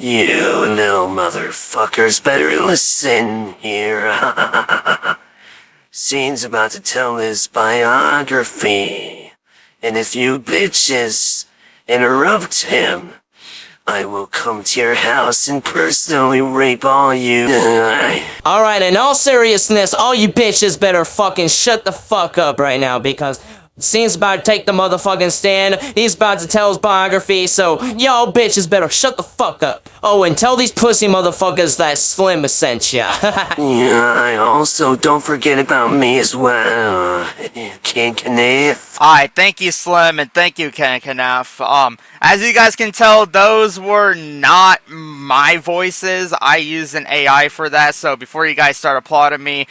You little motherfuckers better listen here. Scene's about to tell his biography. And if you bitches interrupt him, I will come to your house and personally rape all you. Alright, in all seriousness, all you bitches better fucking shut the fuck up right now, because Scene's about to take the motherfucking stand. He's about to tell his biography, so y'all bitches better shut the fuck up. Oh, and tell these pussy motherfuckers that Slim sent ya. Yeah, also don't forget about me as well, King Kaniff. Alright, thank you Slim, and thank you Kaniff. As you guys can tell, those were not my voices. I used an AI for that, so before you guys start applauding me,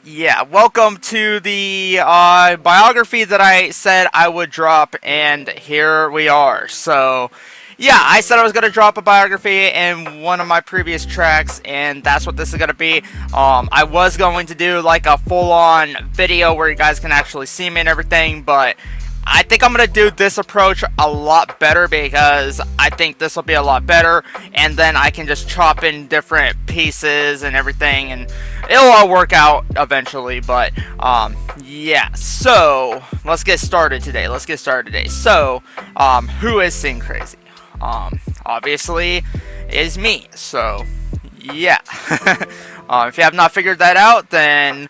yeah, welcome to the biography that I said I would drop, and here we are. So, yeah, I said I was going to drop a biography in one of my previous tracks, and that's what this is going to be. I was going to do like a full-on video where you guys can actually see me and everything, but I think I'm going to do this approach a lot better because I think this will be a lot better, and then I can just chop in different pieces and everything, and it'll all work out eventually. But yeah, so let's get started today. So who is Ceen Crazy? Obviously is me. So yeah. If you have not figured that out, then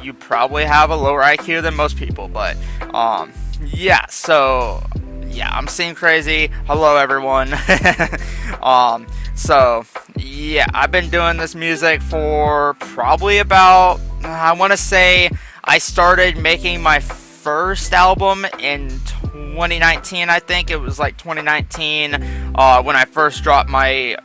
you probably have a lower IQ than most people. But yeah, so yeah, I'm Ceen Crazy. Hello everyone. So yeah, I've been doing this music for probably about, I want to say I started making my first album in 2019. I think it was like 2019 when I first dropped my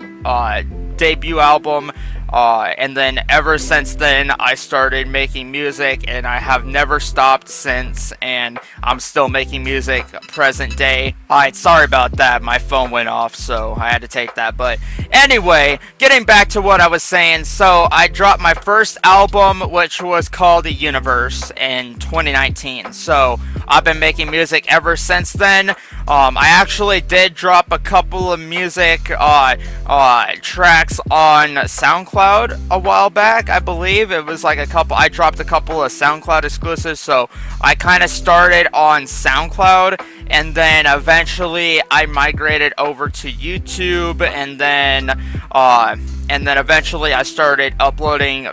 debut album. And then ever since then I started making music, and I have never stopped since, and I'm still making music present day. Alright, sorry about that, my phone went off, so I had to take that. But anyway, getting back to what I was saying, so I dropped my first album, which was called The Universe, in 2019. So I've been making music ever since then. I actually did drop a couple of music tracks on SoundCloud a while back. I believe it was like I dropped a couple of SoundCloud exclusives, so I kind of started on SoundCloud, and then eventually I migrated over to YouTube, and then eventually I started uploading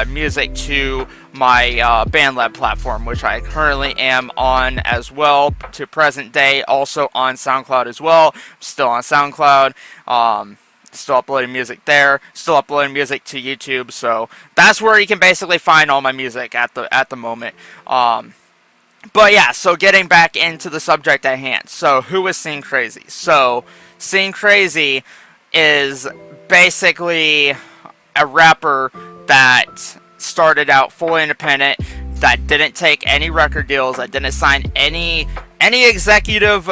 music to my BandLab platform, which I currently am on as well to present day, also on SoundCloud as well. Still on SoundCloud, still uploading music there, still uploading music to YouTube. So that's where you can basically find all my music at the moment. But yeah, so getting back into the subject at hand. So who is Ceen Crazy? So Ceen Crazy is basically a rapper that started out fully independent, that didn't take any record deals, that didn't sign any executive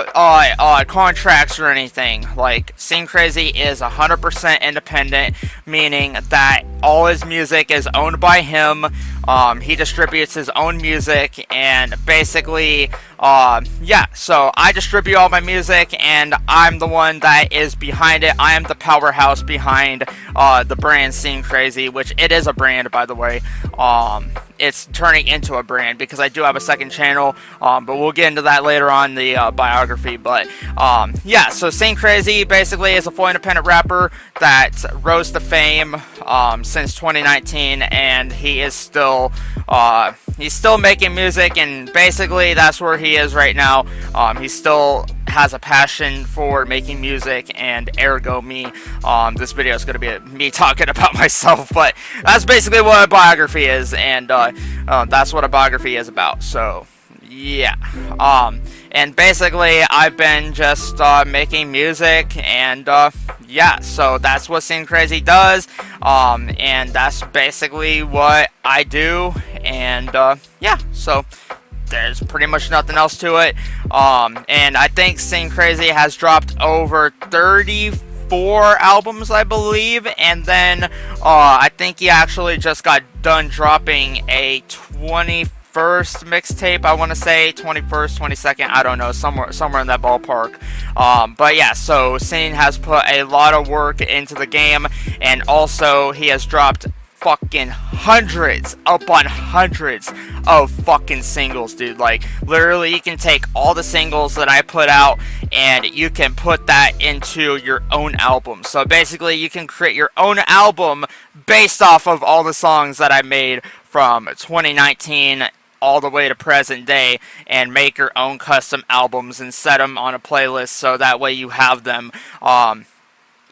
contracts or anything. Like, Ceen Crazy is 100% independent, meaning that all his music is owned by him. He distributes his own music, and basically, yeah, so I distribute all my music, and I'm the one that is behind it. I am the powerhouse behind the brand Ceen Crazy, which it is a brand, by the way. It's turning into a brand because I do have a second channel, but we'll get into that later on in the biography. But yeah, so Ceen Crazy basically is a fully independent rapper that rose to fame since 2019, and he is still making music, and basically that's where he is right now. He still has a passion for making music, and ergo me. This video is going to be me talking about myself, but that's basically what a biography is, and that's what a biography is about. So yeah, and basically I've been just making music, and yeah, so that's what Ceen Crazy does, and that's basically what I do, and yeah, so there's pretty much nothing else to it. And I think Ceen Crazy has dropped over 34 albums, I believe, and then I think he actually just got done dropping a 21st 21st mixtape, I want to say 21st, 22nd, I don't know, somewhere in that ballpark. But yeah, so Ceen has put a lot of work into the game, and also he has dropped fucking hundreds upon hundreds of fucking singles, dude. Like, literally, you can take all the singles that I put out and you can put that into your own album. So basically, you can create your own album based off of all the songs that I made from 2019 all the way to present day, and make your own custom albums and set them on a playlist so that way you have them.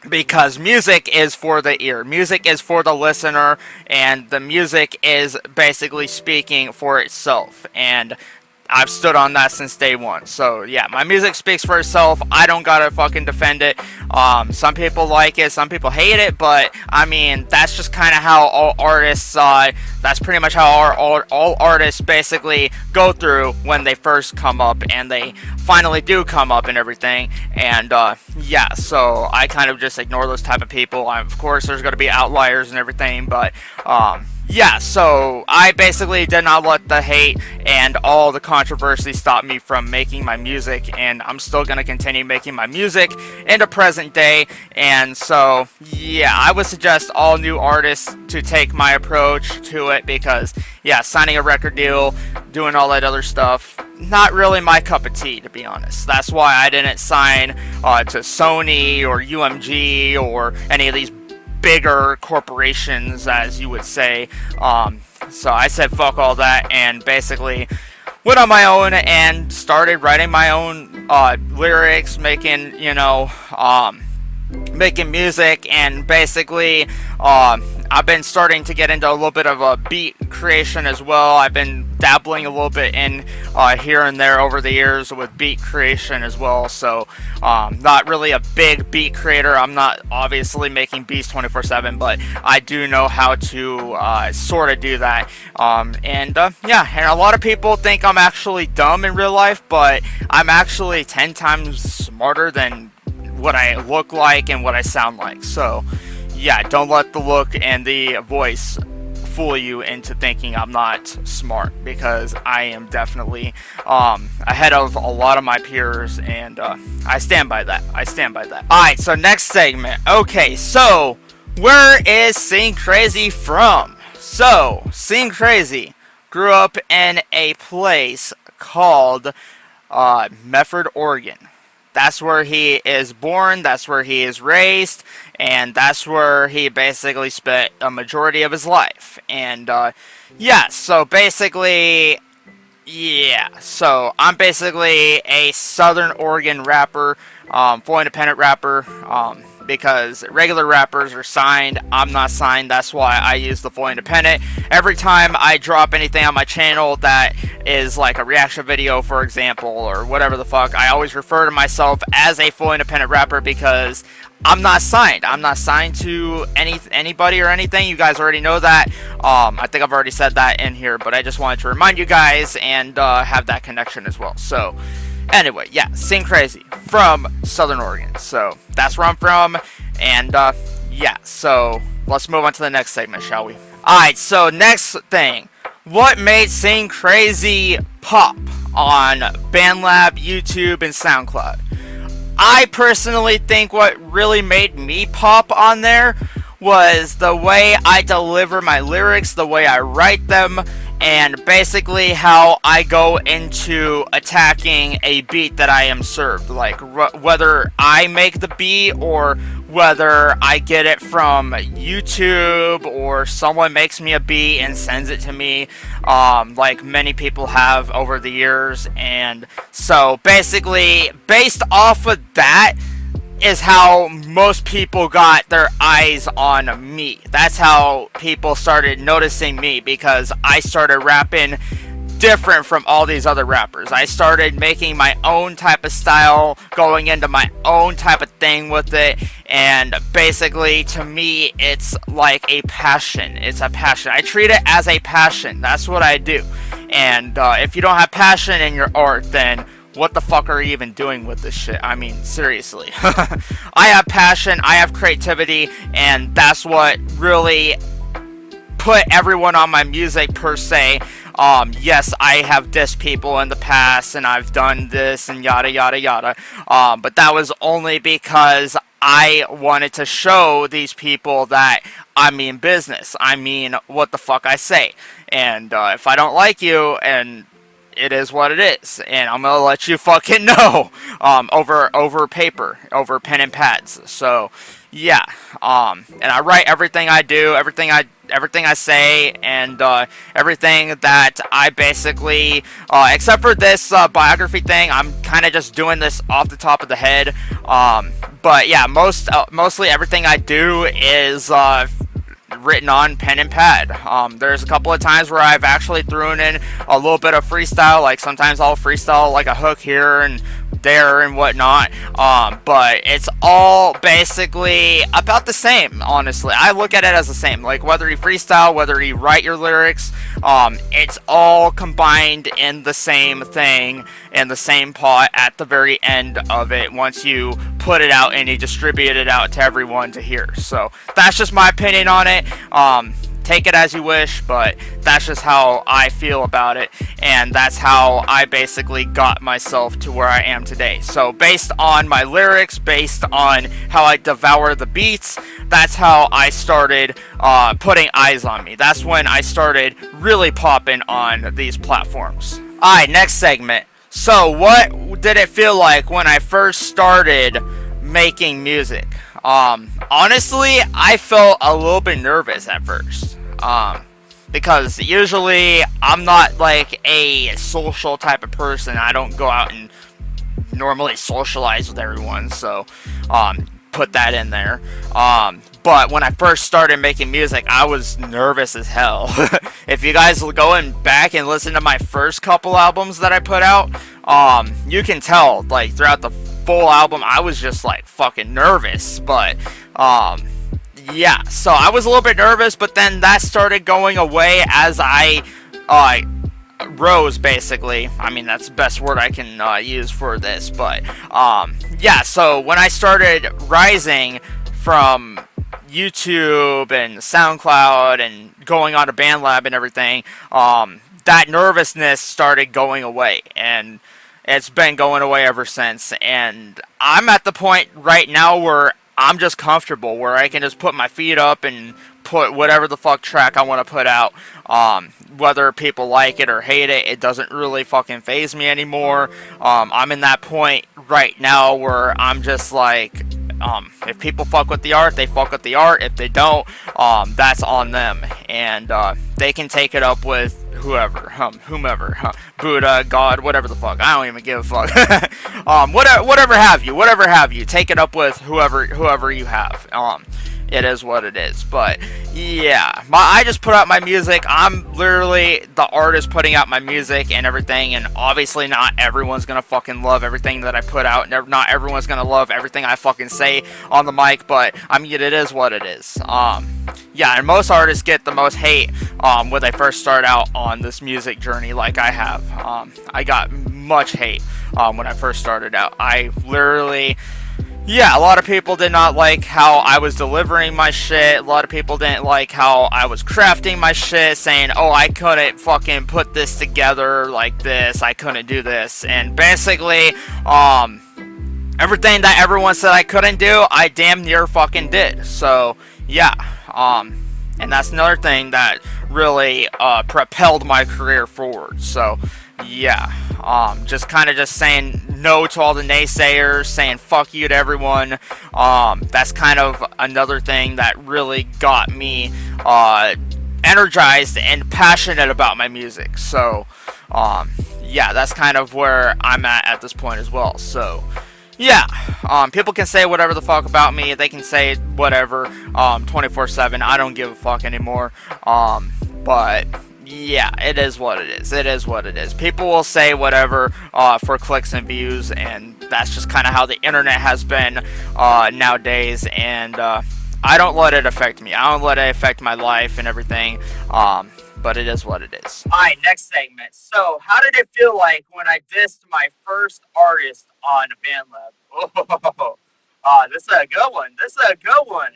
Because music is for the ear, music is for the listener, and the music is basically speaking for itself, and I've stood on that since day one. So yeah, my music speaks for itself. I don't gotta fucking defend it. Some people like it, some people hate it, but I mean, that's just kind of how all artists, that's pretty much how all artists basically go through when they first come up, and they finally do come up and everything. And yeah, so I kind of just ignore those type of people. Of course, there's gonna be outliers and everything, but yeah, so I basically did not let the hate and all the controversy stop me from making my music, and I'm still going to continue making my music into present day. And so, yeah, I would suggest all new artists to take my approach to it, because, yeah, signing a record deal, doing all that other stuff, not really my cup of tea, to be honest. That's why I didn't sign to Sony or UMG or any of these bigger corporations, as you would say. So I said fuck all that, and basically went on my own and started writing my own lyrics, making making music, and basically I've been starting to get into a little bit of a beat creation as well. I've been dabbling a little bit in here and there over the years with beat creation as well. So not really a big beat creator. I'm not obviously making beats 24/7, but I do know how to sort of do that. Yeah, and a lot of people think I'm actually dumb in real life, but I'm actually 10 times smarter than what I look like and what I sound like. So yeah, don't let the look and the voice fool you into thinking I'm not smart, because I am definitely ahead of a lot of my peers, and I stand by that. Alright, so next segment. Okay, so where is Ceen Crazy from? So, Ceen Crazy grew up in a place called Medford, Oregon. That's where he is born, that's where he is raised, and that's where he basically spent a majority of his life. And yeah, so basically, yeah, so I'm basically a Southern Oregon rapper, full independent rapper, because regular rappers are signed. I'm not signed. That's why I use the full independent. Every time I drop anything on my channel that is like a reaction video, for example, or whatever the fuck, I always refer to myself as a full independent rapper, because I'm not signed. I'm not signed to anybody or anything. You guys already know that. I think I've already said that in here, but I just wanted to remind you guys and have that connection as well. So anyway, yeah, Ceen Crazy from Southern Oregon. So that's where I'm from. And yeah, so let's move on to the next segment, shall we? Alright, so next thing. What made Ceen Crazy pop on BandLab, YouTube, and SoundCloud? I personally think what really made me pop on there was the way I deliver my lyrics, the way I write them, and basically how I go into attacking a beat that I am served. Like, whether I make the beat or whether I get it from YouTube or someone makes me a beat and sends it to me, like many people have over the years. And so basically, based off of that, is how most people got their eyes on me. That's how people started noticing me, because I started rapping different from all these other rappers. I started making my own type of style, going into my own type of thing with it, and basically, to me, it's like a passion. It's a passion. I treat it as a passion. That's what I do. And if you don't have passion in your art, then what the fuck are you even doing with this shit? I mean, seriously. I have passion, I have creativity, and that's what really put everyone on my music, per se. Yes, I have dissed people in the past, and I've done this and yada yada yada. But that was only because I wanted to show these people that I mean business. I mean what the fuck I say. And if I don't like you, and it is what it is, and I'm gonna let you fucking know, over paper, over pen and pads. So, yeah, and I write everything I do, everything I say, and everything that I basically, except for this biography thing, I'm kind of just doing this off the top of the head. But yeah, mostly everything I do is written on pen and pad. There's a couple of times where I've actually thrown in a little bit of freestyle, like sometimes I'll freestyle like a hook here and there and whatnot. But it's all basically about the same, honestly. I look at it as the same. Like whether you freestyle, whether you write your lyrics, it's all combined in the same thing, in the same pot at the very end of it once you put it out and you distribute it out to everyone to hear. So that's just my opinion on it. Take it as you wish, but that's just how I feel about it, and that's how I basically got myself to where I am today. So based on my lyrics, based on how I devour the beats, that's how I started putting eyes on me. That's when I started really popping on these platforms. Alright, next segment. So what did it feel like when I first started making music? Honestly, I felt a little bit nervous at first. Because usually I'm not like a social type of person. I don't go out and normally socialize with everyone, so put that in there. But when I first started making music, I was nervous as hell. If you guys will go back and listen to my first couple albums that I put out, you can tell like throughout the full album I was just like fucking nervous. But yeah, so I was a little bit nervous, but then that started going away as I rose, basically. I mean, that's the best word I can use for this, but yeah, so when I started rising from YouTube and SoundCloud and going on to BandLab and everything, that nervousness started going away, and it's been going away ever since. And I'm at the point right now where I'm just comfortable, where I can just put my feet up and put whatever the fuck track I want to put out. Whether people like it or hate it, it doesn't really fucking faze me anymore. I'm in that point right now where I'm just like, if people fuck with the art, they fuck with the art. If they don't, that's on them. And they can take it up with whomever, Buddha, God, whatever the fuck. I don't even give a fuck. Whatever have you. Take it up with whoever you have. It is what it is. But yeah, I just put out my music. I'm literally the artist putting out my music and everything, and obviously not everyone's gonna fucking love everything that I put out, and not everyone's gonna love everything I fucking say on the mic, but I mean, it is what it is. Yeah, and most artists get the most hate when they first start out on this music journey like I have. I got much hate when I first started out. I literally... Yeah, a lot of people did not like how I was delivering my shit. A lot of people didn't like how I was crafting my shit, saying, oh, I couldn't fucking put this together like this. I couldn't do this. And basically, everything that everyone said I couldn't do, I damn near fucking did. So, yeah. And that's another thing that really propelled my career forward. So, yeah. Just kind of just saying no to all the naysayers, saying fuck you to everyone. That's kind of another thing that really got me energized and passionate about my music. So, yeah, that's kind of where I'm at this point as well. So, yeah, people can say whatever the fuck about me. They can say whatever 24/7. I don't give a fuck anymore. But yeah, it is what it is. It is what it is. People will say whatever for clicks and views, and that's just kind of how the internet has been nowadays. And I don't let it affect me. I don't let it affect my life and everything. But it is what it is. Alright, next segment. So, how did it feel like when I dissed my first artist on BandLab? Oh, this is a good one.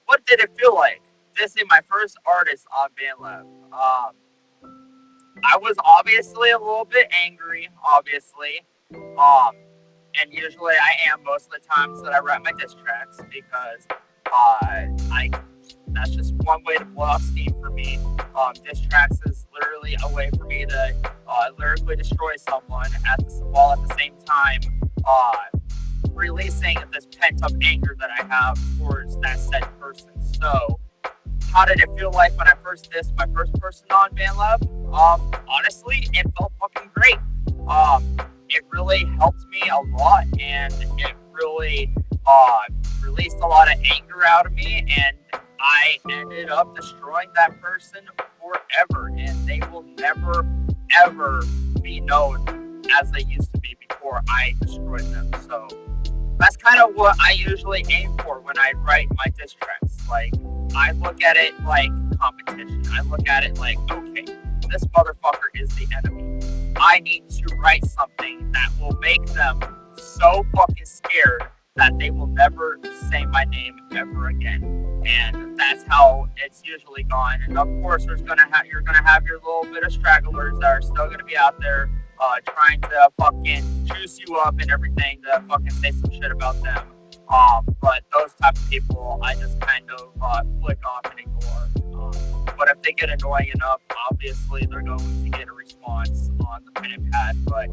What did it feel like? dissing my first artist on BandLab. I was obviously a little bit angry, obviously. And usually I am most of the times that I write my diss tracks because I that's just one way to blow off steam for me. Diss tracks is literally a way for me to lyrically destroy someone while at the same time releasing this pent up anger that I have towards that said person. So, how did it feel like when I first dissed my first person on BandLab? Honestly, it felt fucking great. It really helped me a lot, and it really released a lot of anger out of me, and I ended up destroying that person forever, and they will never, ever be known as they used to be before I destroyed them. So that's kind of what I usually aim for when I write my diss tracks. Like, I look at it like competition. I look at it like, okay, this motherfucker is the enemy. I need to write something that will make them so fucking scared that they will never say my name ever again. And that's how it's usually gone. And of course, you're gonna have your little bit of stragglers that are still gonna be out there trying to fucking juice you up and everything to fucking say some shit about them. But those type of people, I just kind of flick off and ignore. But if they get annoying enough, obviously they're going to get a response on the pen and pad. But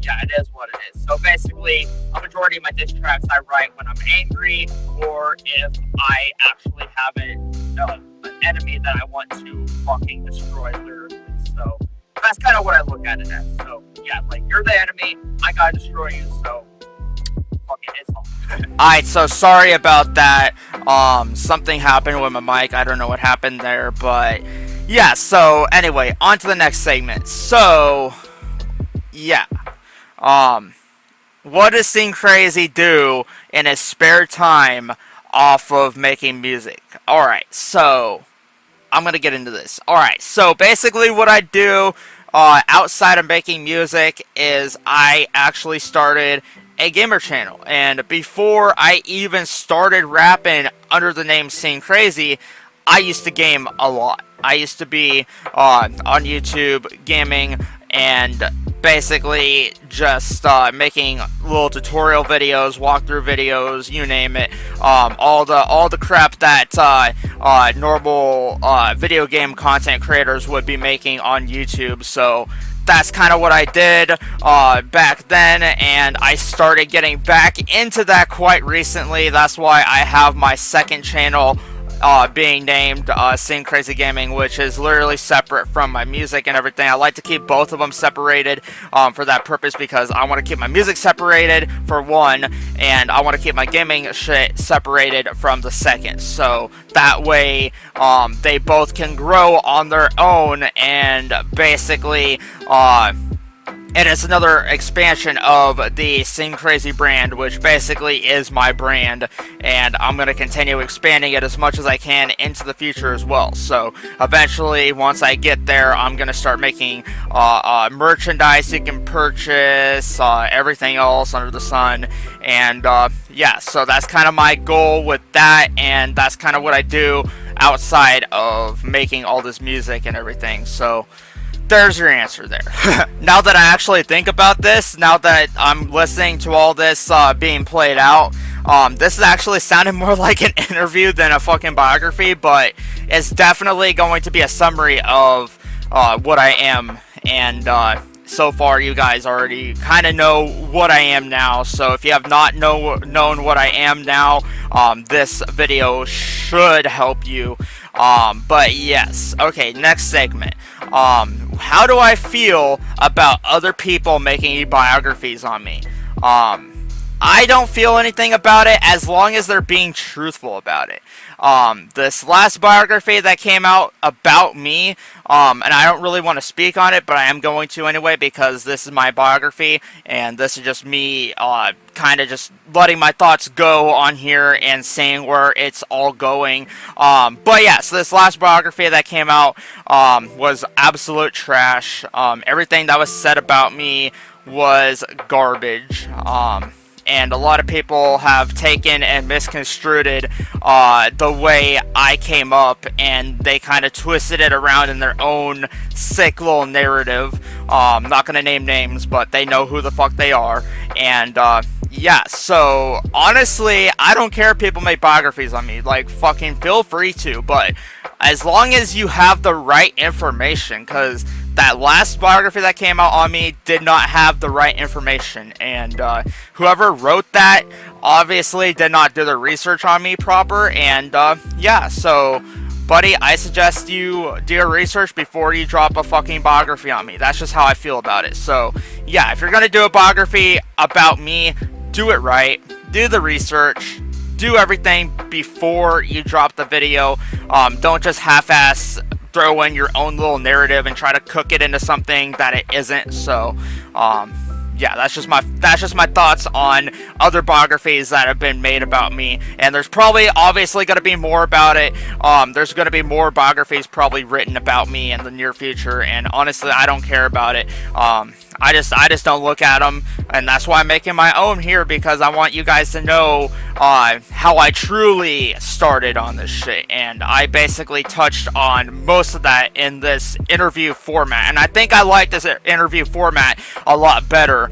yeah, it is what it is. So basically, a majority of my diss tracks I write when I'm angry, or if I actually have an enemy that I want to fucking destroy lyrically. So that's kind of what I look at it as. So yeah, like, you're the enemy, I gotta destroy you. So fucking it's all. Alright, so sorry about that. Something happened with my mic. I don't know what happened there, but yeah, so anyway, on to the next segment. So yeah. What does Ceen Crazy do in his spare time off of making music? Alright, so I'm gonna get into this. Alright, so basically what I do outside of making music is I actually started a gamer channel, and before I even started rapping under the name Ceen Crazy, I used to game a lot. I used to be on YouTube gaming and basically just making little tutorial videos, walkthrough videos, you name it. All the crap that normal video game content creators would be making on YouTube. So that's kind of what I did back then, and I started getting back into that quite recently. That's why I have my second channel being named Ceen Crazy Gaming, which is literally separate from my music and everything. I like to keep both of them separated for that purpose, because I want to keep my music separated for one, and I want to keep my gaming shit separated from the second. So that way they both can grow on their own, and basically and it's another expansion of the Ceen Crazy brand, which basically is my brand, and I'm going to continue expanding it as much as I can into the future as well. So eventually, once I get there, I'm going to start making merchandise you can purchase, everything else under the sun, and yeah, so that's kind of my goal with that, and that's kind of what I do outside of making all this music and everything. So there's your answer there. Now that I actually think about this, now that I'm listening to all this being played out, this is actually sounding more like an interview than a fucking biography, but it's definitely going to be a summary of what I am, and so far you guys already kind of know what I am now. So if you have not known what I am now, this video should help you. But yes, okay, next segment. How do I feel about other people making biographies on me? I don't feel anything about it as long as they're being truthful about it. This last biography that came out about me, and I don't really want to speak on it, but I am going to anyway, because this is my biography, and this is just me kind of just letting my thoughts go on here and saying where it's all going. But yes, this last biography that came out was absolute trash. Everything that was said about me was garbage. and a lot of people have taken and misconstrued the way I came up, and they kind of twisted it around in their own sick little narrative. I'm not gonna name names, but they know who the fuck they are. And yeah, so honestly, I don't care if people make biographies on me. Like, fucking feel free to, but as long as you have the right information, because that last biography that came out on me did not have the right information, and whoever wrote that obviously did not do their research on me proper. And yeah, so buddy, I suggest you do your research before you drop a fucking biography on me. That's just how I feel about it. So yeah, if you're gonna do a biography about me, do it right, do the research, do everything before you drop the video. Don't just half-ass throw in your own little narrative and try to cook it into something that it isn't. So yeah, that's just my thoughts on other biographies that have been made about me, and there's probably obviously going to be more about it. There's going to be more biographies probably written about me in the near future, and honestly, I don't care about it. I just don't look at them, and that's why I'm making my own here, because I want you guys to know how I truly started on this shit. And I basically touched on most of that in this interview format, and I think I like this interview format a lot better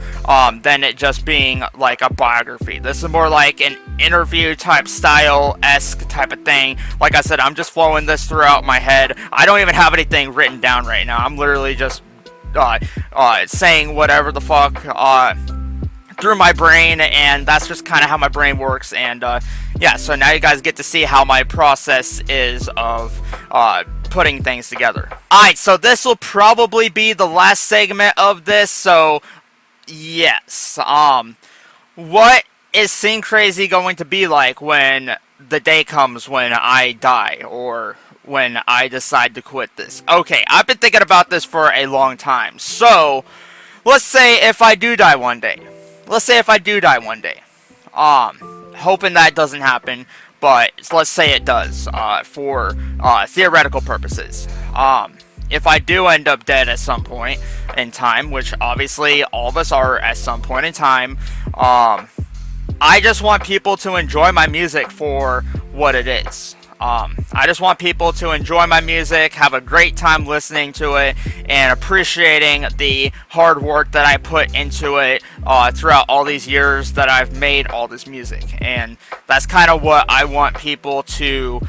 than it just being like a biography. This is more like an interview type style-esque type of thing. Like I said, I'm just flowing this throughout my head. I don't even have anything written down right now. I'm literally just saying whatever the fuck through my brain, and that's just kind of how my brain works. And yeah, so now you guys get to see how my process is of putting things together. Alright, so this will probably be the last segment of this. So yes, what is Ceen Crazy going to be like when the day comes when I die, or when I decide to quit this? Okay, I've been thinking about this for a long time. So let's say if I do die one day. Hoping that doesn't happen, but let's say it does, for theoretical purposes. If I do end up dead at some point in time, which obviously all of us are at some point in time, I just want people to enjoy my music for what it is. I just want people to enjoy my music, have a great time listening to it, and appreciating the hard work that I put into it throughout all these years that I've made all this music. And that's kind of what I want people to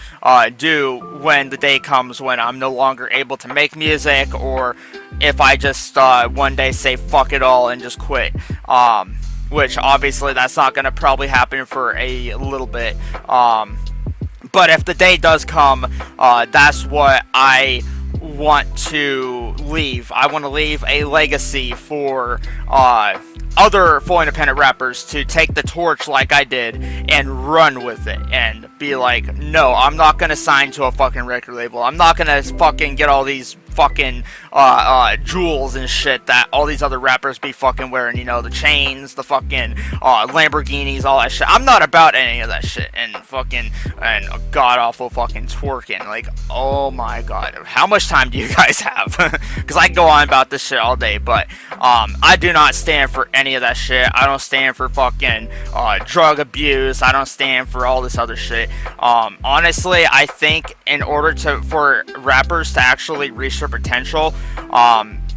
do when the day comes when I'm no longer able to make music, or if I just one day say fuck it all and just quit. Which obviously that's not going to probably happen for a little bit. But if the day does come, that's what I want to leave. I want to leave a legacy for other full independent rappers to take the torch like I did and run with it and be like, no, I'm not going to sign to a fucking record label. I'm not going to fucking get all these fucking jewels and shit that all these other rappers be fucking wearing, you know, the chains, the fucking Lamborghinis, all that shit. I'm not about any of that shit, and fucking and god awful fucking twerking. Like, oh my god, how much time do you guys have? Because I can go on about this shit all day, but I do not stand for any of that shit. I don't stand for fucking drug abuse. I don't stand for all this other shit. Honestly, I think in order for rappers to actually reach their potential,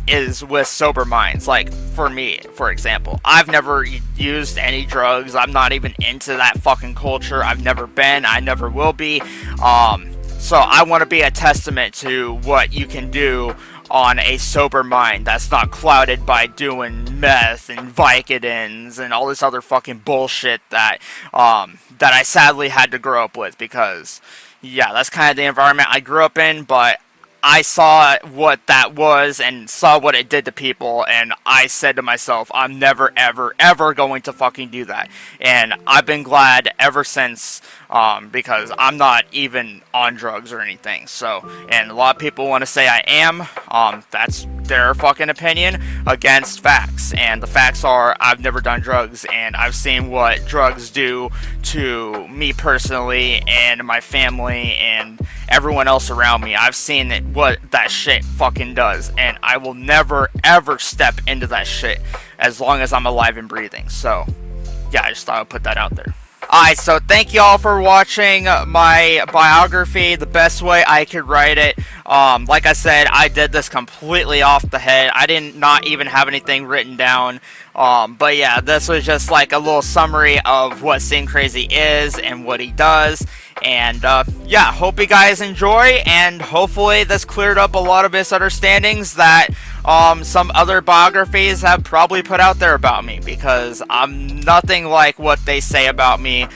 is with sober minds. Like, for me, for example, I've never used any drugs. I'm not even into that fucking culture. I've never been. I never will be. So I want to be a testament to what you can do on a sober mind that's not clouded by doing meth and Vicodins and all this other fucking bullshit that that I sadly had to grow up with, because yeah, that's kind of the environment I grew up in. But I saw what that was and saw what it did to people, and I said to myself, I'm never, ever, ever going to fucking do that. And I've been glad ever since, because I'm not even on drugs or anything. So, and a lot of people want to say I am. That's their fucking opinion against facts. And the facts are, I've never done drugs, and I've seen what drugs do to me personally and my family and everyone else around me. I've seen it, what that shit fucking does, and I will never ever step into that shit as long as I'm alive and breathing. So yeah, I just thought I'd put that out there. Alright, so thank you all for watching my biography the best way I could write it. Like I said, I did this completely off the head. I didn't not even have anything written down. But yeah, this was just like a little summary of what Ceen Crazy is and what he does. And yeah, hope you guys enjoy, and hopefully this cleared up a lot of misunderstandings that some other biographies have probably put out there about me, because I'm nothing like what they say about me.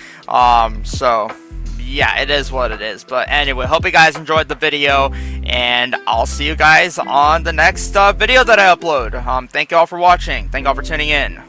So yeah, it is what it is. But anyway, hope you guys enjoyed the video, and I'll see you guys on the next video that I upload. Thank you all for watching. Thank you all for tuning in.